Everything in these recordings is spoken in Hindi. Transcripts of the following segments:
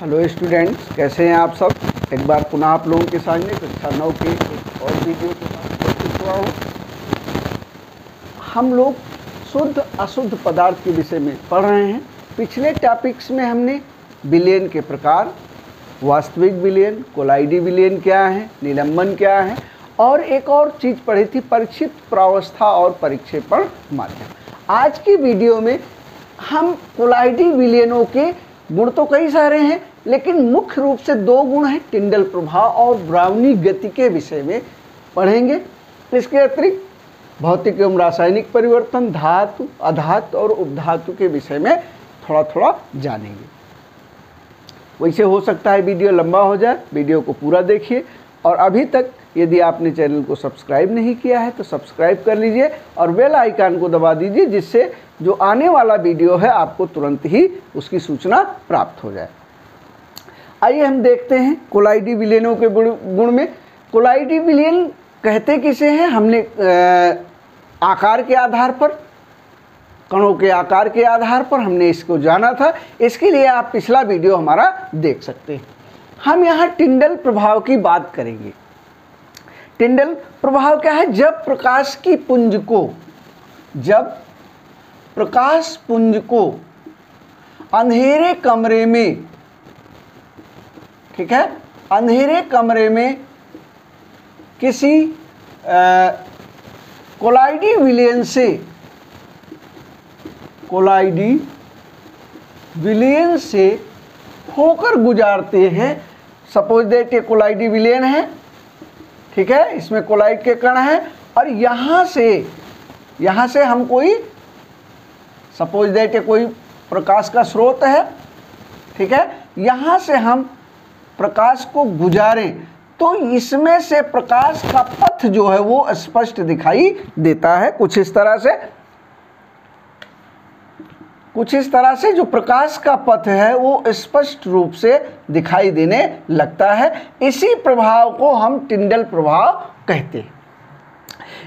हेलो स्टूडेंट्स, कैसे हैं आप सब। एक बार पुनः आप लोगों के सामने कक्षा 9 के एक और वीडियो के साथ उपस्थित हुआ हूँ। हम लोग शुद्ध अशुद्ध पदार्थ के विषय में पढ़ रहे हैं। पिछले टॉपिक्स में हमने विलयन के प्रकार, वास्तविक विलयन, कोलाइडी विलयन क्या है, निलंबन क्या है, और एक और चीज़ पढ़ी थी परिक्षिप्त प्रावस्था और परिक्षेपण माध्यम। आज की वीडियो में हम कोलाइडी विलयनों के गुण तो कई सारे हैं, लेकिन मुख्य रूप से दो गुण हैं, टिंडल प्रभाव और ब्राउनी गति के विषय में पढ़ेंगे। इसके अतिरिक्त भौतिक एवं रासायनिक परिवर्तन, धातु, अधातु और उपधातु के विषय में थोड़ा थोड़ा जानेंगे। वैसे हो सकता है वीडियो लंबा हो जाए, वीडियो को पूरा देखिए। और अभी तक यदि आपने चैनल को सब्सक्राइब नहीं किया है तो सब्सक्राइब कर लीजिए और बेल आइकन को दबा दीजिए, जिससे जो आने वाला वीडियो है आपको तुरंत ही उसकी सूचना प्राप्त हो जाए। आइए हम देखते हैं कोलाइडी विलयनों के गुण में। कोलाइडी विलयन कहते किसे हैं? हमने आकार के आधार पर, कणों के आकार के आधार पर हमने इसको जाना था। इसके लिए आप पिछला वीडियो हमारा देख सकते हैं। हम यहाँ टिंडल प्रभाव की बात करेंगे। टिंडल प्रभाव क्या है? जब प्रकाश पुंज को अंधेरे कमरे में, ठीक है, अंधेरे कमरे में किसी कोलाइडी विलयन से होकर गुजारते हैं। सपोज दैट ये कोलाइडी विलयन है, ठीक है, इसमें कोलाइड के कण हैं और यहाँ से हम कोई, सपोज दैट ये कोई प्रकाश का स्रोत है, ठीक है, यहाँ से हम प्रकाश को गुजारें तो इसमें से प्रकाश का पथ जो है वो स्पष्ट दिखाई देता है। कुछ इस तरह से जो प्रकाश का पथ है वो स्पष्ट रूप से दिखाई देने लगता है। इसी प्रभाव को हम टिंडल प्रभाव कहते हैं।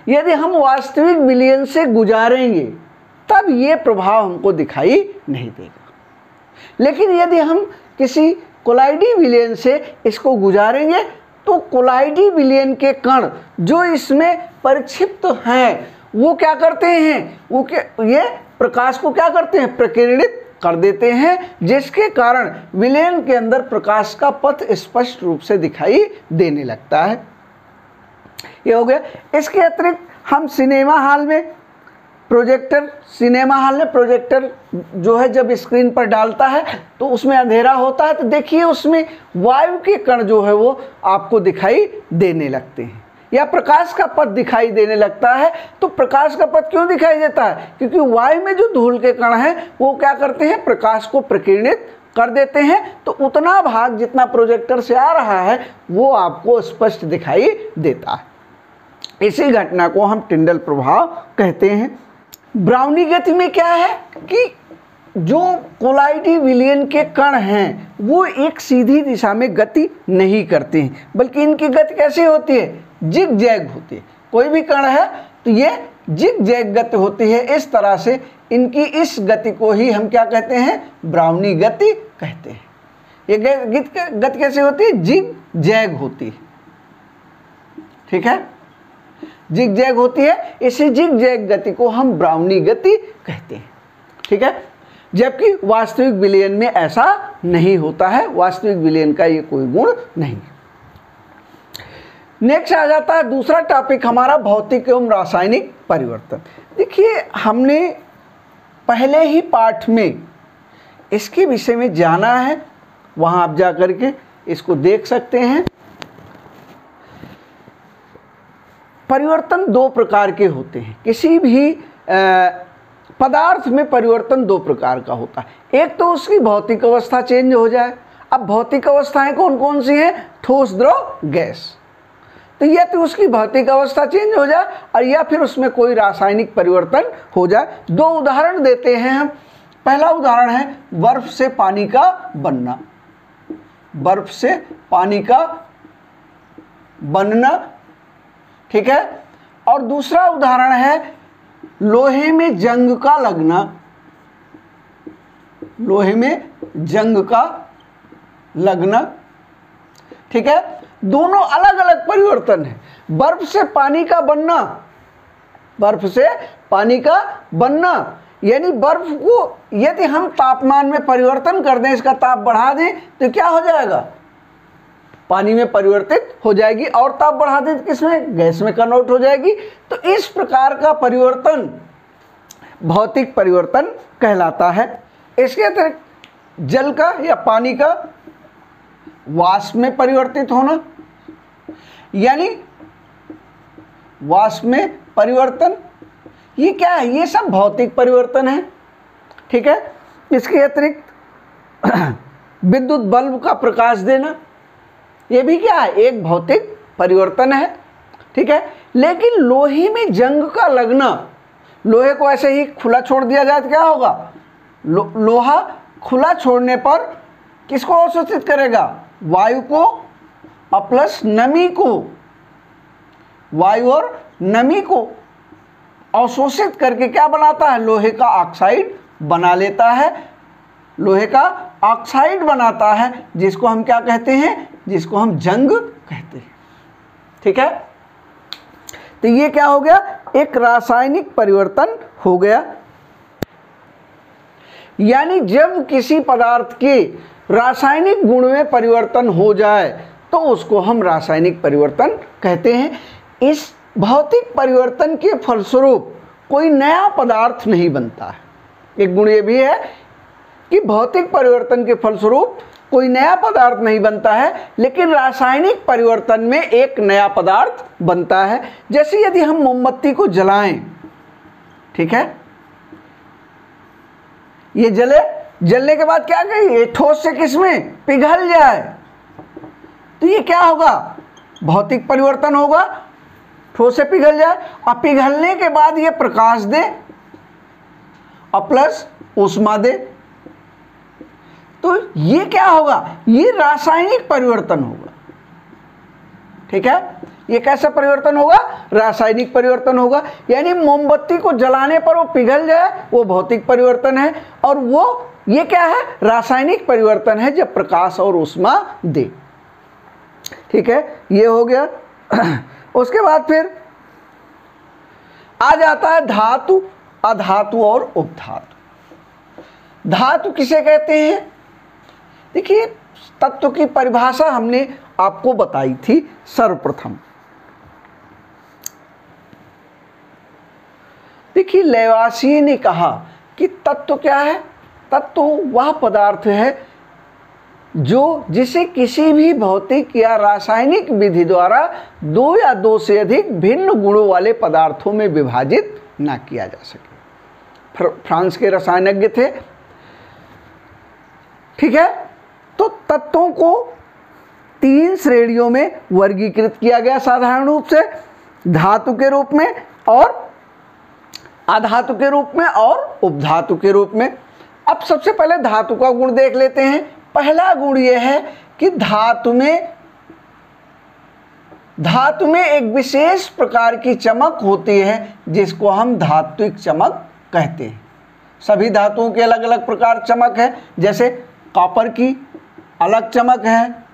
यदि हम वास्तविक विलयन से गुजारेंगे तब ये प्रभाव हमको दिखाई नहीं देगा, लेकिन यदि हम किसी कोलाइडी विलयन से इसको गुजारेंगे तो कोलाइडी विलयन के कण जो इसमें परिक्षिप्त हैं वो क्या करते हैं, ये प्रकाश को क्या करते हैं, प्रकीर्णित कर देते हैं, जिसके कारण विलयन के अंदर प्रकाश का पथ स्पष्ट रूप से दिखाई देने लगता है। ये हो गया। इसके अतिरिक्त हम सिनेमा हॉल में प्रोजेक्टर जो है जब स्क्रीन पर डालता है तो उसमें अंधेरा होता है, तो देखिए उसमें वायु के कण जो है वो आपको दिखाई देने लगते हैं या प्रकाश का पथ दिखाई देने लगता है। तो प्रकाश का पथ क्यों दिखाई देता है? क्योंकि वायु में जो धूल के कण हैं वो क्या करते हैं, प्रकाश को प्रकीर्णित कर देते हैं। तो उतना भाग जितना प्रोजेक्टर से आ रहा है वो आपको स्पष्ट दिखाई देता है। इसी घटना को हम टिंडल प्रभाव कहते हैं। ब्राउनी गति में क्या है कि जो कोलाइडी विलयन के कण हैं वो एक सीधी दिशा में गति नहीं करते हैं, बल्कि इनकी गति कैसी होती है, जिग जैग होती है। कोई भी कण है तो ये जिग जैग गति होती है। इस तरह से इनकी इस गति को ही हम क्या कहते हैं, ब्राउनी गति कहते हैं। ये गति कैसी होती है, जिग जैग होती है, ठीक है, जिग जैग होती है। इसी जिग जैग गति को हम ब्राउनी गति कहते हैं, ठीक है। जबकि वास्तविक विलयन में ऐसा नहीं होता है, वास्तविक विलयन का ये कोई गुण नहीं। नेक्स्ट आ जाता है दूसरा टॉपिक हमारा, भौतिक एवं रासायनिक परिवर्तन। देखिए हमने पहले ही पाठ में इसके विषय में जाना है, वहाँ आप जा कर के इसको देख सकते हैं। परिवर्तन दो प्रकार के होते हैं। किसी भी पदार्थ में परिवर्तन दो प्रकार का होता है। एक तो उसकी भौतिक अवस्था चेंज हो जाए। अब भौतिक अवस्थाएं कौन कौन सी हैं, ठोस, द्रव, गैस। तो या तो उसकी भौतिक अवस्था चेंज हो जाए और या फिर उसमें कोई रासायनिक परिवर्तन हो जाए। दो उदाहरण देते हैं हम। पहला उदाहरण है बर्फ से पानी का बनना, बर्फ से पानी का बनना, ठीक है। और दूसरा उदाहरण है लोहे में जंग का लगना, लोहे में जंग का लगना। ठीक है, दोनों अलग अलग परिवर्तन है। बर्फ से पानी का बनना, बर्फ से पानी का बनना, यानी बर्फ को यदि हम तापमान में परिवर्तन कर दें, इसका ताप बढ़ा दें तो क्या हो जाएगा, पानी में परिवर्तित हो जाएगी, और ताप बढ़ा दें तो किसमें, गैस में कन्वर्ट हो जाएगी। तो इस प्रकार का परिवर्तन भौतिक परिवर्तन कहलाता है। इसके अतिरिक्त जल का या पानी का वाष्प में परिवर्तित होना, यानी वाष्प में परिवर्तन, ये क्या है, ये सब भौतिक परिवर्तन है। ठीक है, इसके अतिरिक्त विद्युत बल्ब का प्रकाश देना, ये भी क्या है, एक भौतिक परिवर्तन है। ठीक है, लेकिन लोहे में जंग का लगना, लोहे को ऐसे ही खुला छोड़ दिया जाए तो क्या होगा, लोहा खुला छोड़ने पर किसको अवशोषित करेगा, वायु को और प्लस नमी को, वायु और नमी को अवशोषित करके क्या बनाता है, लोहे का ऑक्साइड बना लेता है, लोहे का ऑक्साइड बनाता है, जिसको हम क्या कहते हैं, जिसको हम जंग कहते हैं। ठीक है, तो ये क्या हो गया, एक रासायनिक परिवर्तन हो गया। यानी जब किसी पदार्थ के रासायनिक गुण में परिवर्तन हो जाए तो उसको हम रासायनिक परिवर्तन कहते हैं। इस भौतिक परिवर्तन के फलस्वरूप कोई नया पदार्थ नहीं बनता है। एक गुण ये भी है कि भौतिक परिवर्तन के फलस्वरूप कोई नया पदार्थ नहीं बनता है, लेकिन रासायनिक परिवर्तन में एक नया पदार्थ बनता है। जैसे यदि हम मोमबत्ती को जलाएं, ठीक है, ये जलने के बाद क्या करें, ठोस से किसमें पिघल जाए, तो ये क्या होगा, भौतिक परिवर्तन होगा, ठोस से पिघल जाए, और पिघलने के बाद ये प्रकाश दे और प्लस ऊष्मा दे, तो ये क्या होगा, ये रासायनिक परिवर्तन होगा। ठीक है, ये कैसा परिवर्तन होगा, रासायनिक परिवर्तन होगा। यानी मोमबत्ती को जलाने पर वो पिघल जाए, वो भौतिक परिवर्तन है, और वो ये क्या है, रासायनिक परिवर्तन है जब प्रकाश और ऊष्मा दे। ठीक है, ये हो गया। उसके बाद फिर आ जाता है धातु, अधातु और उपधातु। धातु किसे कहते हैं, देखिए तत्व की परिभाषा हमने आपको बताई थी सर्वप्रथम। देखिए लेवासिये ने कहा कि तत्व क्या है, तत्व वह पदार्थ है जो जिसे किसी भी भौतिक या रासायनिक विधि द्वारा दो या दो से अधिक भिन्न गुणों वाले पदार्थों में विभाजित ना किया जा सके। फ्रांस के रसायनज्ञ थे। ठीक है, तो तत्वों को 3 श्रेणियों में वर्गीकृत किया गया साधारण रूप से, धातु के रूप में और अधातु के रूप में और उपधातु के रूप में। अब सबसे पहले धातु का गुण देख लेते हैं। पहला गुण यह है कि धातु में एक विशेष प्रकार की चमक होती है जिसको हम धात्विक चमक कहते हैं। सभी धातुओं के अलग अलग प्रकार चमक है, जैसे कॉपर की अलग चमक है,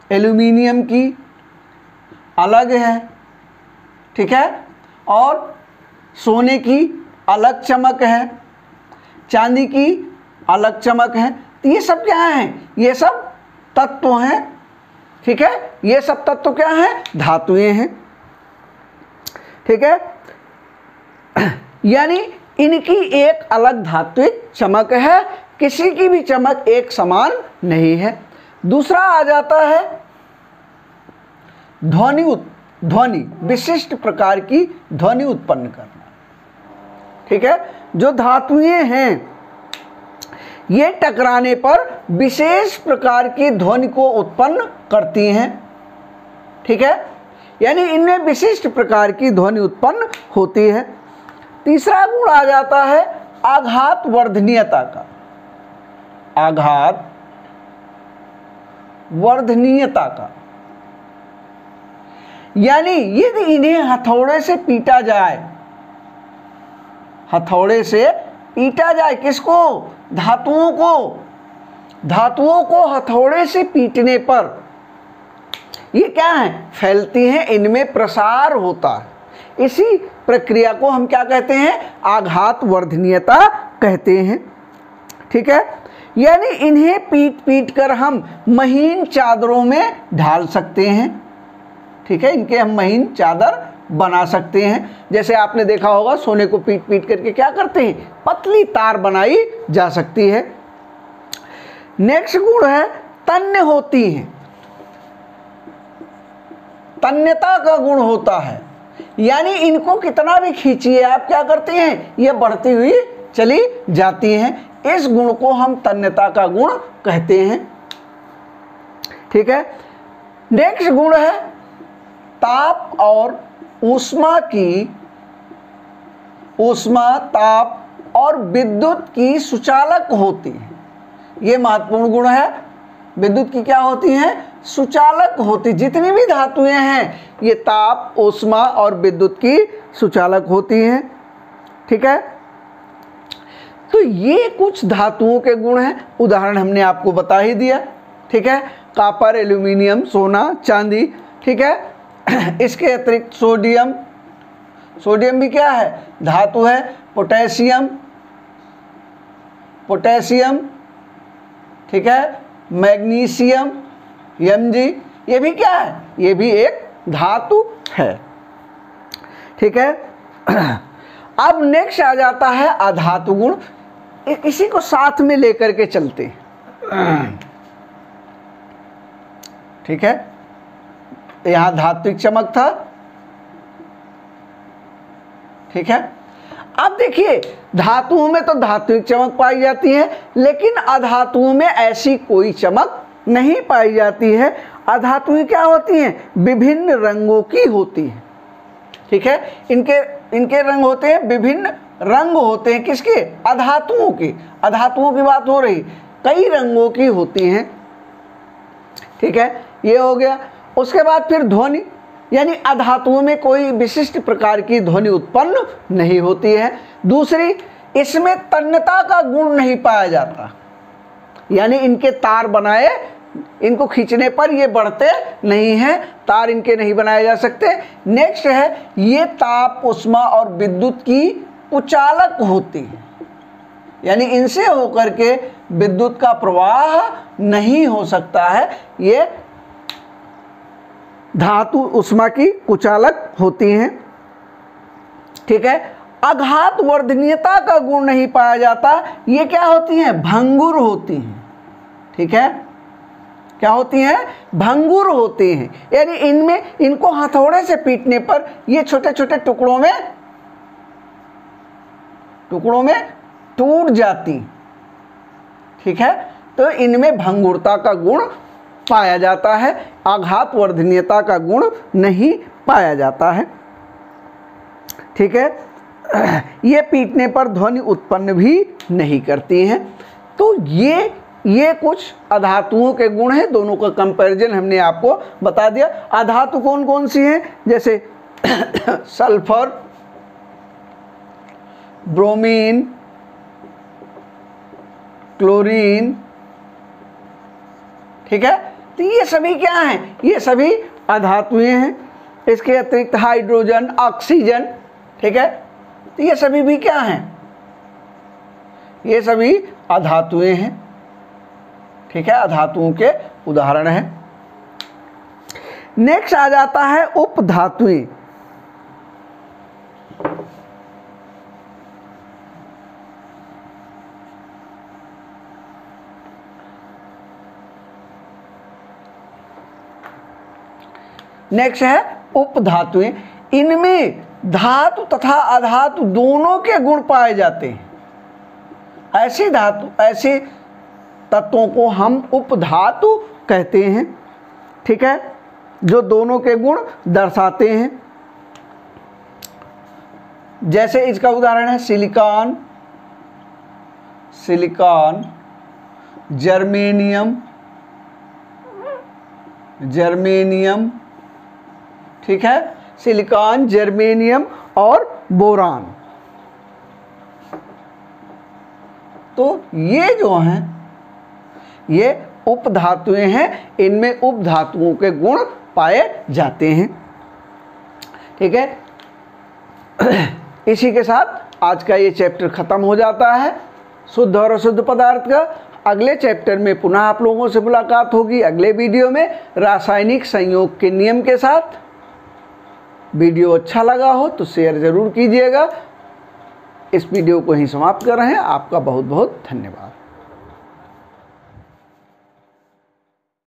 एल्यूमिनियम की अलग है, ठीक है, और सोने की अलग चमक है, चांदी की अलग चमक है। तो ये सब क्या हैं, ये सब तत्व हैं। ठीक है, ये सब तत्व क्या हैं, धातुएं हैं। ठीक है, यानी इनकी एक अलग धात्विक चमक है, किसी की भी चमक एक समान नहीं है। दूसरा आ जाता है ध्वनि, विशिष्ट प्रकार की ध्वनि उत्पन्न करना। ठीक है, जो धातुएं हैं ये टकराने पर विशेष प्रकार की ध्वनि को उत्पन्न करती हैं। ठीक है, यानी इनमें विशिष्ट प्रकार की ध्वनि उत्पन्न होती है। तीसरा गुण आ जाता है आघात वर्धनीयता का। आघात वर्धनीयता का, यानी यदि इन्हें हथौड़े से पीटा जाए, हथौड़े से पीटा जाए किसको, धातुओं को, धातुओं को हथौड़े से पीटने पर ये क्या है, फैलती हैं, इनमें प्रसार होता है। इसी प्रक्रिया को हम क्या कहते हैं, आघात वर्धनीयता कहते हैं। ठीक है, यानी इन्हें पीट पीट कर हम महीन चादरों में ढाल सकते हैं। ठीक है, इनके हम महीन चादर बना सकते हैं। जैसे आपने देखा होगा सोने को पीट पीट करके क्या करते हैं, पतली तार बनाई जा सकती है। नेक्स्ट गुण है तन्य होती हैं, तन्यता का गुण होता है, यानी इनको कितना भी खींचिए आप क्या करते हैं, ये बढ़ती हुई चली जाती हैं। इस गुण को हम तन्यता का गुण कहते हैं। ठीक है, नेक्स्ट गुण है ताप और ऊष्मा की, ऊष्मा ताप और विद्युत की सुचालक होती है। ये महत्वपूर्ण गुण है। विद्युत की क्या होती हैं, सुचालक होती। जितनी भी धातुएं हैं ये ताप, ऊष्मा और विद्युत की सुचालक होती हैं। ठीक है, तो ये कुछ धातुओं के गुण हैं, उदाहरण हमने आपको बता ही दिया। ठीक है, कॉपर, एल्यूमिनियम, सोना, चांदी। ठीक है, इसके अतिरिक्त सोडियम, सोडियम भी क्या है, धातु है। पोटेशियम, पोटेशियम, ठीक है, मैग्नीशियम, Mg, ये भी क्या है, ये भी एक धातु है। ठीक है, अब नेक्स्ट आ जाता है अधातु गुण। इसी को साथ में लेकर के चलते हैं। ठीक है, यहां धात्विक चमक था। ठीक है, अब देखिए धातुओं में तो धात्विक चमक पाई जाती है, लेकिन अधातुओं में ऐसी कोई चमक नहीं पाई जाती है। अधातुएं क्या होती हैं, विभिन्न रंगों की होती हैं। ठीक है, इनके रंग होते हैं, विभिन्न रंग होते हैं। किसके, अधातुओं की, अधातुओं की बात हो रही, कई रंगों की होती हैं। ठीक है, ये हो गया। उसके बाद फिर ध्वनि, यानी अधातुओं में कोई विशिष्ट प्रकार की ध्वनि उत्पन्न नहीं होती है। दूसरी, इसमें तन्यता का गुण नहीं पाया जाता, यानी इनके तार बनाए, इनको खींचने पर ये बढ़ते नहीं हैं, तार इनके नहीं बनाए जा सकते। नेक्स्ट है ये ताप, ऊष्मा और विद्युत की कुचालक होती है, यानी इनसे होकर के विद्युत का प्रवाह नहीं हो सकता है। ये धातु ऊष्मा की कुचालक होती हैं। ठीक है, आघात वर्धनीयता का गुण नहीं पाया जाता। ये क्या होती हैं, भंगुर होती हैं। ठीक है, क्या होती हैं, भंगुर होती हैं, यानी इनमें, इनको हथौड़े से पीटने पर ये छोटे छोटे टुकड़ों में टूट जाती। ठीक है, तो इनमें भंगुरता का गुण पाया जाता है, आघात वर्धनीयता का गुण नहीं पाया जाता है। ठीक है, ये पीटने पर ध्वनि उत्पन्न भी नहीं करती हैं। तो ये कुछ अधातुओं के गुण हैं, दोनों का कंपैरिजन हमने आपको बता दिया। अधातु कौन कौन सी हैं, जैसे सल्फर, ब्रोमीन, क्लोरीन। ठीक है, तो ये सभी क्या हैं, ये सभी अधातुएं हैं। इसके अतिरिक्त हाइड्रोजन, ऑक्सीजन। ठीक है, तो ये सभी भी क्या हैं, ये सभी अधातुएं हैं। ठीक है, अधातुओं के उदाहरण हैं। नेक्स्ट आ जाता है उपधातुएं। नेक्स्ट है उपधातुएं। इनमें धातु तथा अधातु दोनों के गुण पाए जाते हैं। ऐसी धातु, ऐसे तत्वों को हम उपधातु कहते हैं। ठीक है, जो दोनों के गुण दर्शाते हैं। जैसे इसका उदाहरण है सिलिकॉन, जर्मेनियम। ठीक है, सिलिकॉन, जर्मेनियम और बोरान। तो ये जो हैं, ये उपधातुएं हैं, इनमें उपधातुओं के गुण पाए जाते हैं। ठीक है, इसी के साथ आज का ये चैप्टर खत्म हो जाता है शुद्ध और अशुद्ध पदार्थ का। अगले चैप्टर में पुनः आप लोगों से मुलाकात होगी अगले वीडियो में रासायनिक संयोग के नियम के साथ। वीडियो अच्छा लगा हो तो शेयर ज़रूर कीजिएगा। इस वीडियो को ही समाप्त कर रहे हैं। आपका बहुत बहुत धन्यवाद।